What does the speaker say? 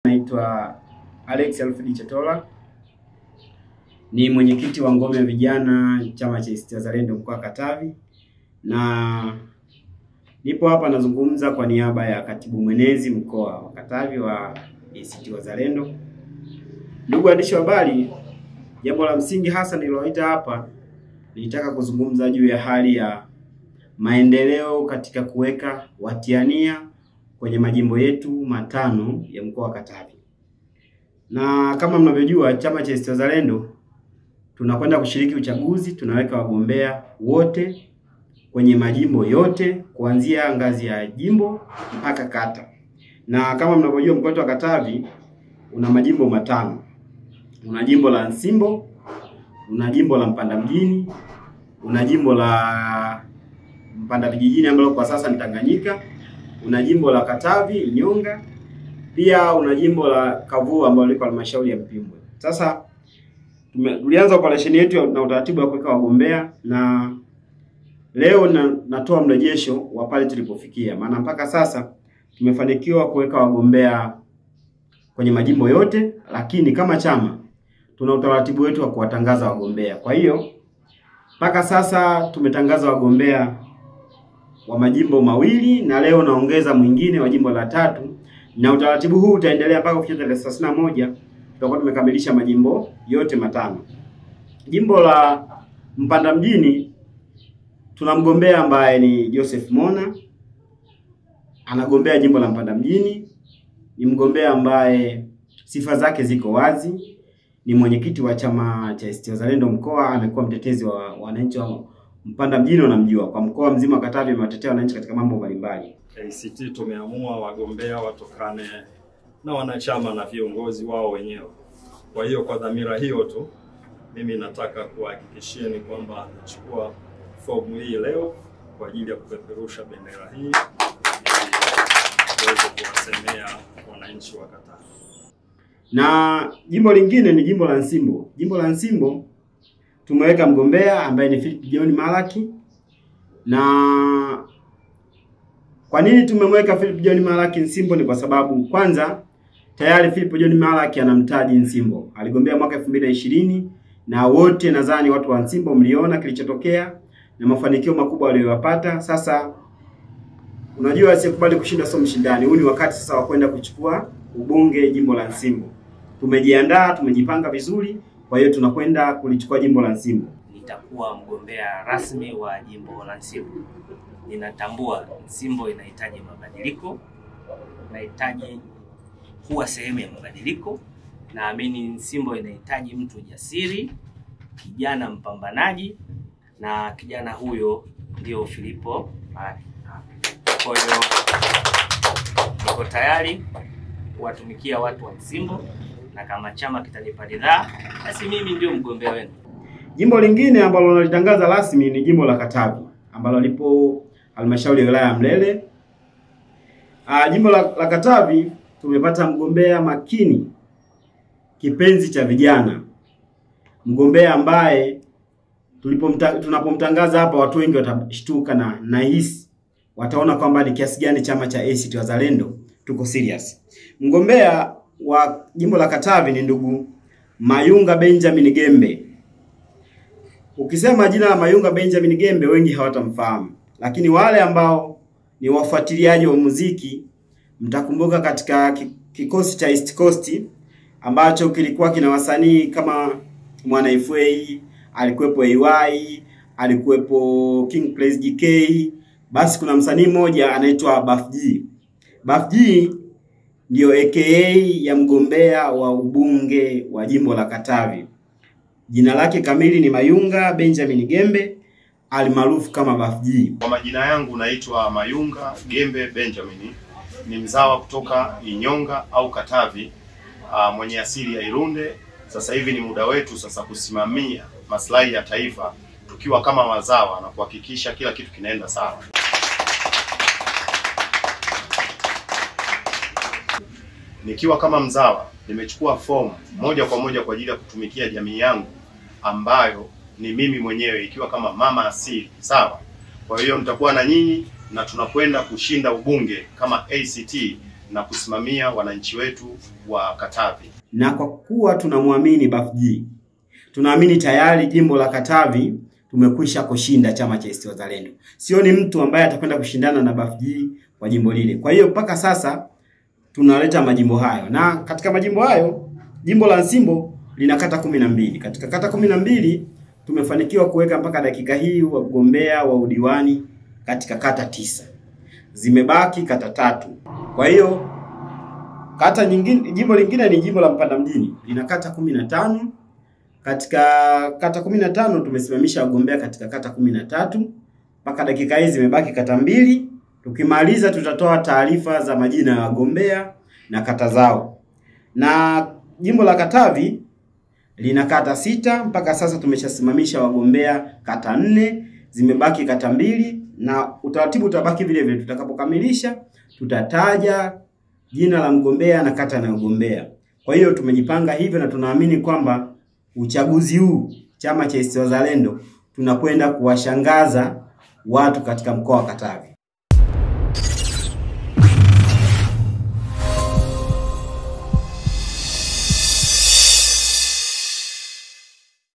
Naitwa Alex Alfred Chetola, ni mwenyekiti wa ngome ya vijana chama cha ACT Wazalendo mkoa wa Katavi, na nipo hapa nazungumza kwa niaba ya katibu mwenezi mkoa wa Katavi wa ACT Wazalendo. Ndugu waandishi wa habari, jambo la msingi hasa nililoita hapa, nilitaka kuzungumza juu ya hali ya maendeleo katika kuweka watiania kwenye majimbo yetu matano ya mkoa wa Katavi. Na kama mnavyojua, chama cha ACT Wazalendo tunakwenda kushiriki uchaguzi, tunaweka wagombea wote kwenye majimbo yote kuanzia ngazi ya jimbo mpaka kata. Na kama mnavyojua, mkoa wa Katavi una majimbo matano. Una jimbo la Nsimbo, una jimbo la Mpanda mjini, una jimbo la Mpanda vijijini ambalo kwa sasa ni Tanganyika, una jimbo la Katavi Inyonga, pia una jimbo la Kavu ambalo liko halmashauri ya Mpimbwe. Sasa tulianza operation yetu na utaratibu wa kuweka wagombea, na leo natoa mrejesho wa pale tulipofikia. Maana mpaka sasa tumefanikiwa kuweka wagombea kwenye majimbo yote, lakini kama chama tuna utaratibu wetu wa kuwatangaza wagombea. Kwa hiyo mpaka sasa tumetangaza wagombea wa majimbo mawili, na leo naongeza mwingine wa jimbo la tatu, na utaratibu huu utaendelea mpaka kufikia tarehe 31 tutakuwa tumekamilisha majimbo yote matano. Jimbo la Mpanda mjini tuna mgombea ambaye ni Joseph Mona, anagombea jimbo la Mpanda mjini. Ni mgombea ambaye sifa zake ziko wazi, ni mwenyekiti wa chama cha ACT Wazalendo mkoa, amekuwa mtetezi wa wananchi wa Mpanda mjini, wanamjua kwa mkoa mzima wa Katavi, amewatetea wananchi katika mambo mbalimbali. ACT tumeamua wagombea watokane na wanachama na viongozi wao wenyewe. Kwa hiyo kwa dhamira hiyo tu, mimi nataka kuhakikishieni kwamba nachukua fomu hii leo kwa ajili ya kupeperusha bendera hii ili tuweze kuwasemea wananchi wa Katavi. Na jimbo lingine ni jimbo la Nsimbo. Jimbo la Nsimbo tumeweka mgombea ambaye ni Philip John Malaki. Na kwa nini tumemweka Philip John Malaki Nsimbo? Ni kwa sababu kwanza tayari Philip John Malaki anamtaji Nsimbo. Aligombea mwaka 2020 na wote nadhani watu wa Nsimbo mliona kilichotokea na mafanikio makubwa aliyopata. Sasa unajua asikubali kushinda sio mshindani. Huu ni wakati sasa wa kwenda kuchukua ubunge jimbo la Nsimbo. Tumejiandaa, tumejipanga vizuri, kwa hiyo tunakwenda kulichukua jimbo la Nsimbo. Nitakuwa mgombea rasmi wa jimbo la Nsimbo. Ninatambua Nsimbo inahitaji mabadiliko, inahitaji kuwa sehemu ya mabadiliko. Naamini Nsimbo inahitaji mtu jasiri, kijana mpambanaji, na kijana huyo ndio Filipo Malaki. Kwa hiyo niko tayari kuwatumikia watu wa Nsimbo, na kama chama kitanipa ridhaa, basi mimi ndio mgombea wenu. Jimbo lingine ambalo nalitangaza rasmi ni jimbo la Katavi ambalo lipo halmashauri ya wilaya ya Mlele. Jimbo la Katavi tumepata mgombea makini, kipenzi cha vijana, mgombea ambaye tunapomtangaza hapa watu wengi watashtuka, na nahisi wataona kwamba ni kiasi gani chama cha ACT Wazalendo tuko serious. Mgombea wa jimbo la Katavi ni ndugu Mayunga Benjamin Gembe. Ukisema jina la Mayunga Benjamin Gembe wengi hawatamfahamu, lakini wale ambao ni wafuatiliaji wa muziki mtakumbuka katika kikosi cha East Coast ambacho kilikuwa kina wasanii kama Mwana FA, alikuwepo AY, alikuwepo King Praise GK. Basi kuna msanii mmoja anaitwa Buff G. Buff G ndio AKA ya mgombea wa ubunge wa jimbo la Katavi. Jina lake kamili ni Mayunga Benjamin Gembe, almaarufu kama Buff G. Kwa majina yangu naitwa Mayunga Gembe Benjamin. Ni mzawa kutoka Inyonga au Katavi, mwenye asili ya Irunde. Sasa hivi ni muda wetu sasa kusimamia maslahi ya taifa tukiwa kama wazawa na kuhakikisha kila kitu kinaenda sawa. Nikiwa kama mzawa nimechukua fomu moja kwa moja kwa ajili ya kutumikia jamii yangu ambayo ni mimi mwenyewe, ikiwa kama mama asili, sawa. Kwa hiyo nitakuwa na nyinyi na tunakwenda kushinda ubunge kama ACT na kusimamia wananchi wetu wa Katavi. Na kwa kuwa tunamwamini Bafj, tunaamini tayari jimbo la Katavi tumekwisha kushinda chama cha ACT Wazalendo. Sioni mtu ambaye atakwenda kushindana na Bafj kwa jimbo lile. Kwa hiyo mpaka sasa tunaleta majimbo hayo, na katika majimbo hayo jimbo la Nsimbo lina kata 12. Katika kata 12 tumefanikiwa kuweka mpaka dakika hii wagombea wa udiwani katika kata 9. Zimebaki kata 3. Kwa hiyo kata nyingine, jimbo lingine ni jimbo la Mpanda mjini, lina kata 15. Katika kata 15 tumesimamisha wagombea katika kata 13. Mpaka dakika hii zimebaki kata 2. Tukimaliza tutatoa taarifa za majina ya wagombea na kata zao. Na jimbo la Katavi lina kata 6. Mpaka sasa tumeshasimamisha wagombea kata 4. Zimebaki kata 2, na utaratibu utabaki vile vile. Tutakapokamilisha tutataja jina la mgombea na kata anayogombea. Kwa hiyo tumejipanga hivyo, na tunaamini kwamba uchaguzi huu chama cha ACT Wazalendo tunakwenda kuwashangaza watu katika mkoa wa Katavi.